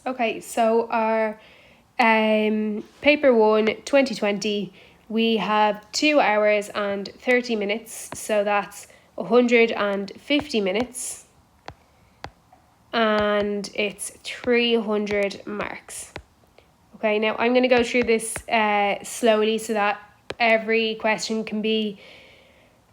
Okay, so our Paper 1 2020, we have 2 hours and 30 minutes, so that's 150 minutes, and it's 300 marks. Okay, now I'm going to go through this slowly so that every question can be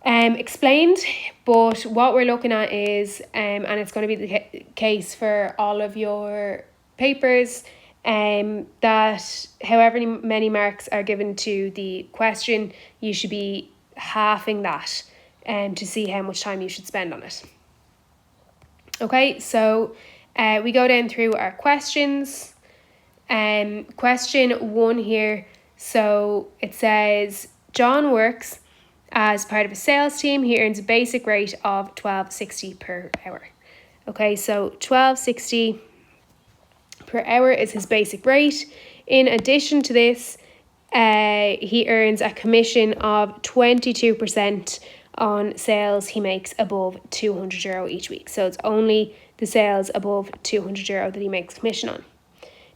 explained, but what we're looking at is, and it's going to be the case for all of your papers, that however many marks are given to the question, you should be halving that to see how much time you should spend on it. Okay, so we go down through our questions. Question 1 here, so it says John works as part of a sales team. He earns a basic rate of $12.60 per hour. Okay, so $12.60 per hour is his basic rate. In addition to this, he earns a commission of 22% on sales he makes above €200 each week. So it's only the sales above €200 that he makes commission on.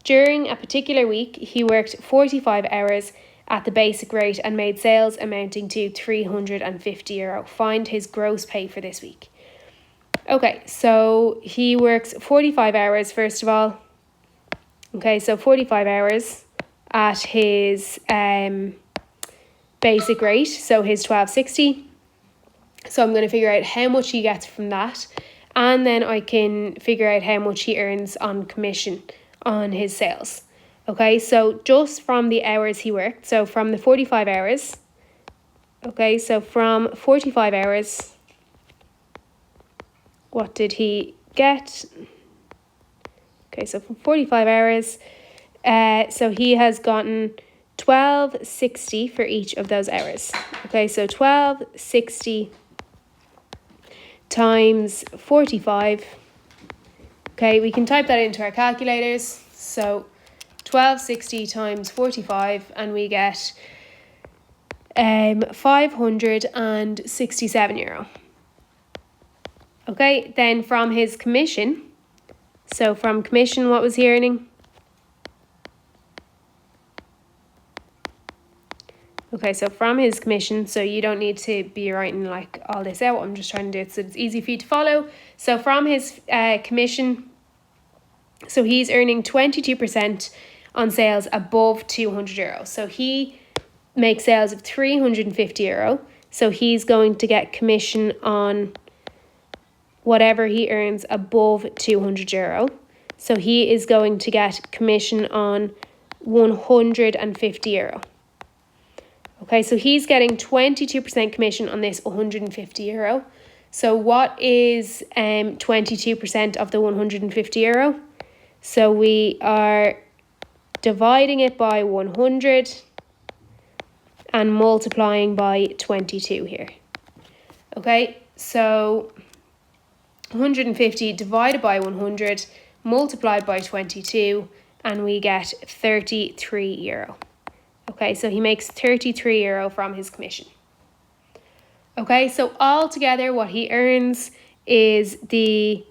During a particular week, he worked 45 hours at the basic rate and made sales amounting to €350. Find his gross pay for this week. Okay, so he works 45 hours first of all. Okay, so 45 hours at his basic rate, so his $12.60. So I'm going to figure out how much he gets from that, and then I can figure out how much he earns on commission on his sales. Okay, so just from the hours he worked, so from the 45 hours, okay, so from 45 hours, what did he get? Okay, so from 45 hours, so he has gotten $12.60 for each of those hours. Okay, so $12.60 times 45. Okay, we can type that into our calculators. So $12.60 times 45, and we get €567. Okay, then from his commission, so from commission, what was he earning? Okay, so from his commission, so you don't need to be writing like all this out. I'm just trying to do it so it's easy for you to follow. So from his commission, so he's earning 22% on sales above €200. So he makes sales of €350. So he's going to get commission on whatever he earns above €200. So he is going to get commission on €150. Okay, so he's getting 22% commission on this €150. So what is 22% of the €150? So we are dividing it by 100 and multiplying by 22 here. Okay, so 150 divided by 100 multiplied by 22, and we get €33. Okay, so he makes €33 from his commission. Okay, so altogether what he earns is the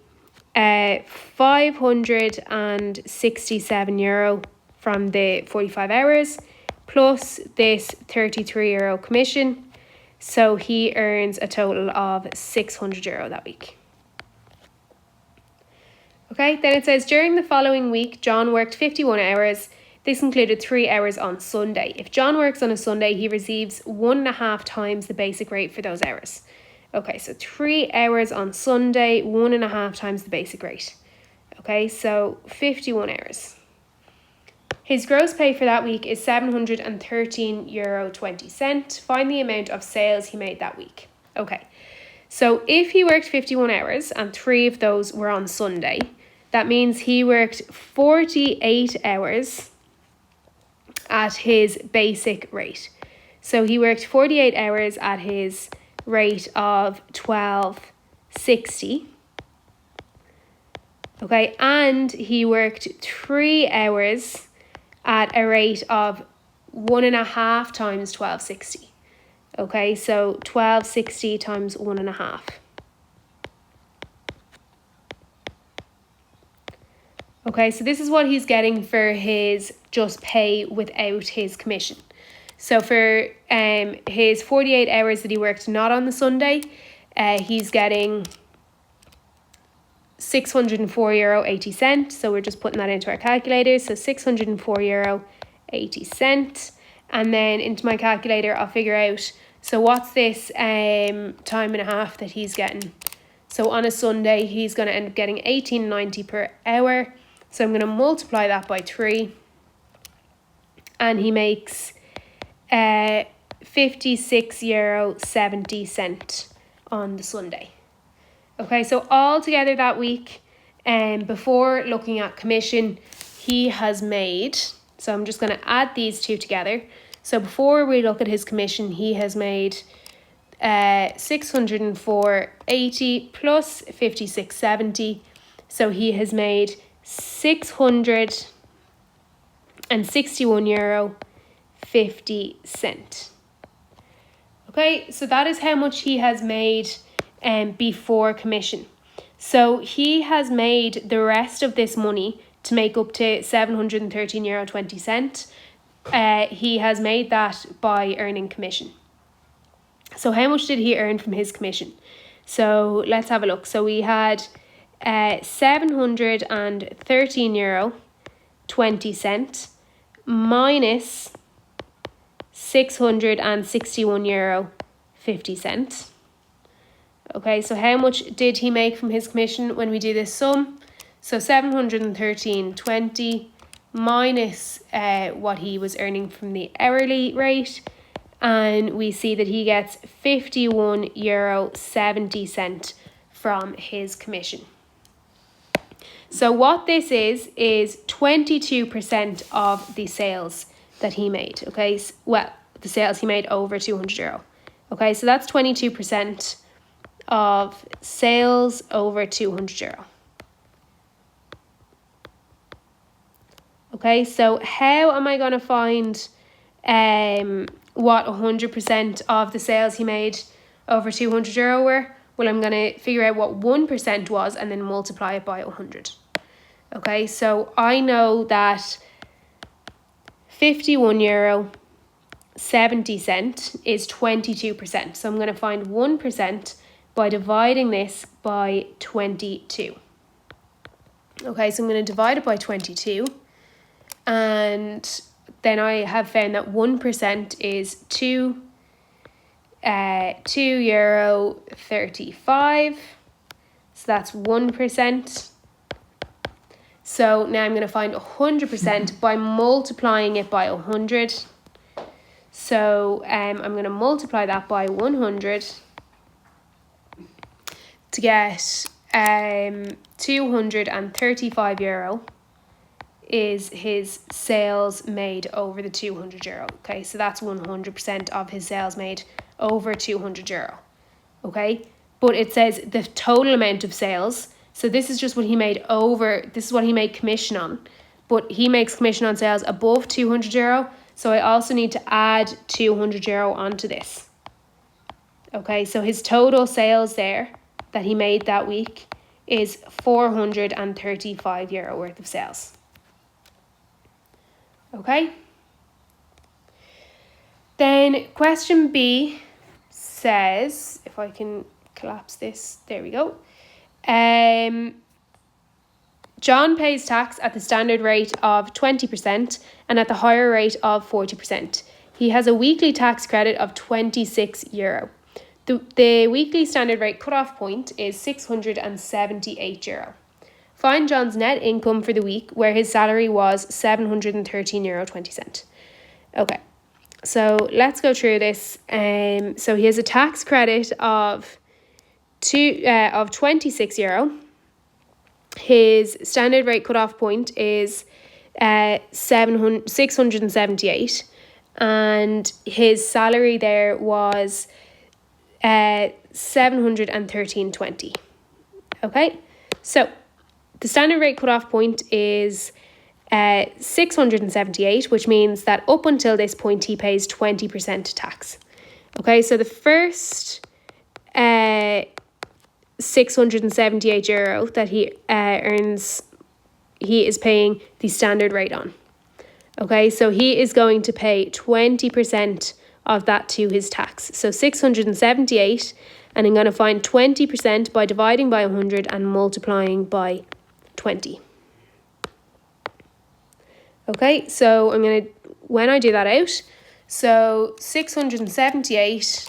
€567 from the 45 hours plus this €33 commission. So he earns a total of €600 that week. Okay, then it says during the following week, John worked 51 hours. This included 3 hours on Sunday. If John works on a Sunday, he receives 1.5 times the basic rate for those hours. Okay, so 3 hours on Sunday, 1.5 times the basic rate. Okay, so 51 hours. His gross pay for that week is €713.20. Find the amount of sales he made that week. Okay, so if he worked 51 hours and 3 of those were on Sunday, that means he worked 48 hours at his basic rate. So he worked 48 hours at his rate of $12.60. Okay, and he worked 3 hours at a rate of 1.5 times $12.60. Okay, so $12.60 times 1.5. Okay, so this is what he's getting for his just pay without his commission. So for his 48 hours that he worked not on the Sunday, he's getting €604.80. So we're just putting that into our calculators. So €604.80. And then into my calculator, I'll figure out, so what's this time and a half that he's getting? So on a Sunday, he's going to end up getting $18.90 per hour. So I'm going to multiply that by 3. And he makes €56.70 on the Sunday. Okay, so all together that week, before looking at commission, he has made, so I'm just going to add these two together. So before we look at his commission, he has made €604.80 plus €56.70. So he has made €661.50. Okay, so that is how much he has made before commission. So he has made the rest of this money to make up to €713.20. He has made that by earning commission. So how much did he earn from his commission? So let's have a look. So we had €713.20 minus €661.50. Okay, so how much did he make from his commission when we do this sum? So €713.20 minus what he was earning from the hourly rate, and we see that he gets €51.70 from his commission. So what this is 22% of the sales that he made. Okay, well, the sales he made over €200. Okay, so that's 22% of sales over €200. Okay, so how am I going to find what 100% of the sales he made over €200 were? Well, I'm going to figure out what 1% was and then multiply it by 100. Okay, so I know that €51.70 is 22%. So I'm going to find 1% by dividing this by 22. Okay, so I'm going to divide it by 22. And then I have found that 1% is €2.35. So that's 1%. So now I'm going to find 100% by multiplying it by 100. So I'm going to multiply that by 100 to get €235 is his sales made over the €200. Okay, so that's 100% of his sales made over €200. Okay, but it says the total amount of sales. So this is just what he made over, this is what he made commission on. But he makes commission on sales above €200. So I also need to add €200 onto this. Okay, so his total sales there that he made that week is €435 worth of sales. Okay. Then question B says, if I can collapse this, there we go. John pays tax at the standard rate of 20% and at the higher rate of 40%. He has a weekly tax credit of €26. The weekly standard rate cutoff point is €678. Find John's net income for the week where his salary was €713.20. Okay, so let's go through this. So he has a tax credit of €26. His standard rate cutoff point is 678, and his salary there was 713.20. Okay, so the standard rate cutoff point is 678, which means that up until this point he pays 20% tax. Okay, so the first €678 that he earns he is paying the standard rate on. Okay, so he is going to pay 20% of that to his tax. So 678, and I'm going to find 20% by dividing by 100 and multiplying by 20. Okay, so when I do that out, so 678,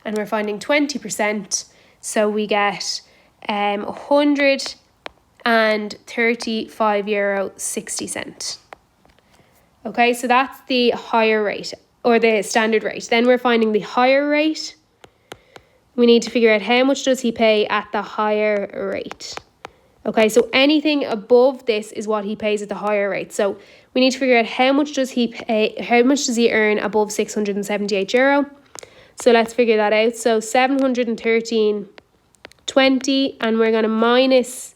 and we're finding 20%, so we get €135.60. Okay, so that's the higher rate, or the standard rate. Then we're finding the higher rate. We need to figure out how much does he pay at the higher rate. Okay, so anything above this is what he pays at the higher rate. So we need to figure out how much does he pay, how much does he earn above €678. So let's figure that out. So 713.20, and we're going to minus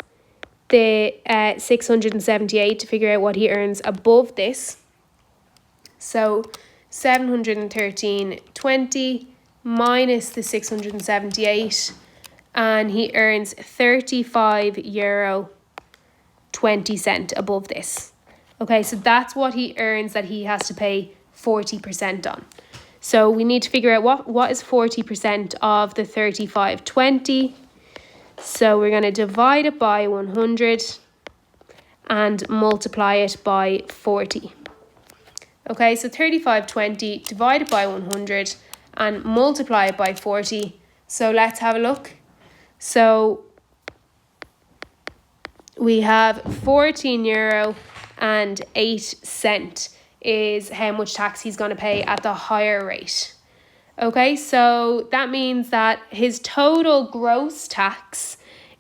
the 678 to figure out what he earns above this. So 713.20 minus the 678, and he earns €35.20 above this. Okay, so that's what he earns that he has to pay 40% on. So we need to figure out what is 40% of the 35.20. So we're going to divide it by 100 and multiply it by 40. Okay, so 35.20 divided by 100 and multiply it by 40. So let's have a look. So we have €14.08 is how much tax he's going to pay at the higher rate. Okay, so that means that his total gross tax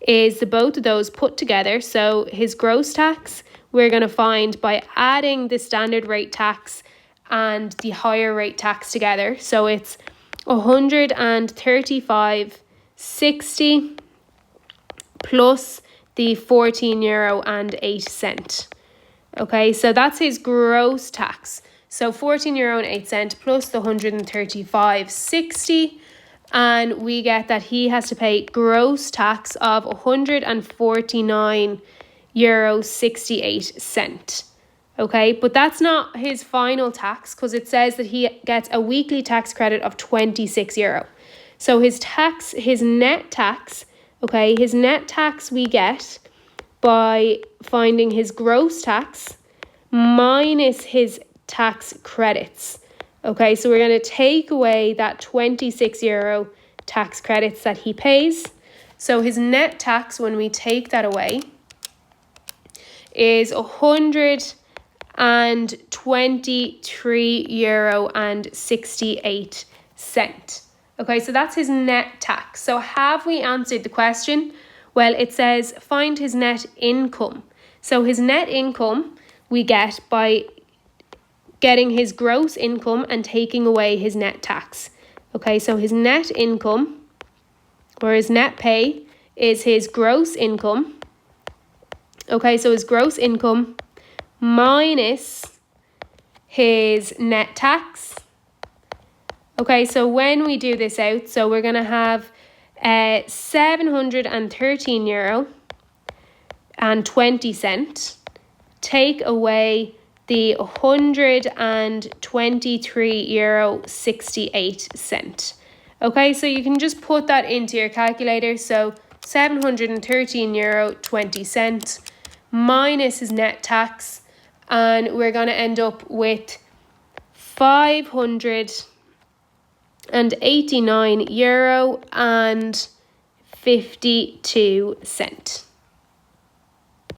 is the both of those put together. So his gross tax we're going to find by adding the standard rate tax and the higher rate tax together. So it's €135.60 plus the €14.08. Okay, so that's his gross tax. So €14.08 plus the €135.60, and we get that he has to pay gross tax of €149.68. Okay, but that's not his final tax, because it says that he gets a weekly tax credit of €26. So his net tax, okay, his net tax we get by finding his gross tax minus his tax credits. Okay, so we're going to take away that €26 tax credits that he pays. So his net tax, when we take that away, is €123.68. Okay, so that's his net tax. So have we answered the question? Well, it says find his net income. So his net income we get by getting his gross income and taking away his net tax. Okay, so his net income, or his net pay, is his gross income. Okay, so his gross income minus his net tax. Okay, so when we do this out, so we're going to have €713.20, take away the €123.68. Okay, so you can just put that into your calculator. So €713.20 minus his net tax, and we're going to end up with €589.52.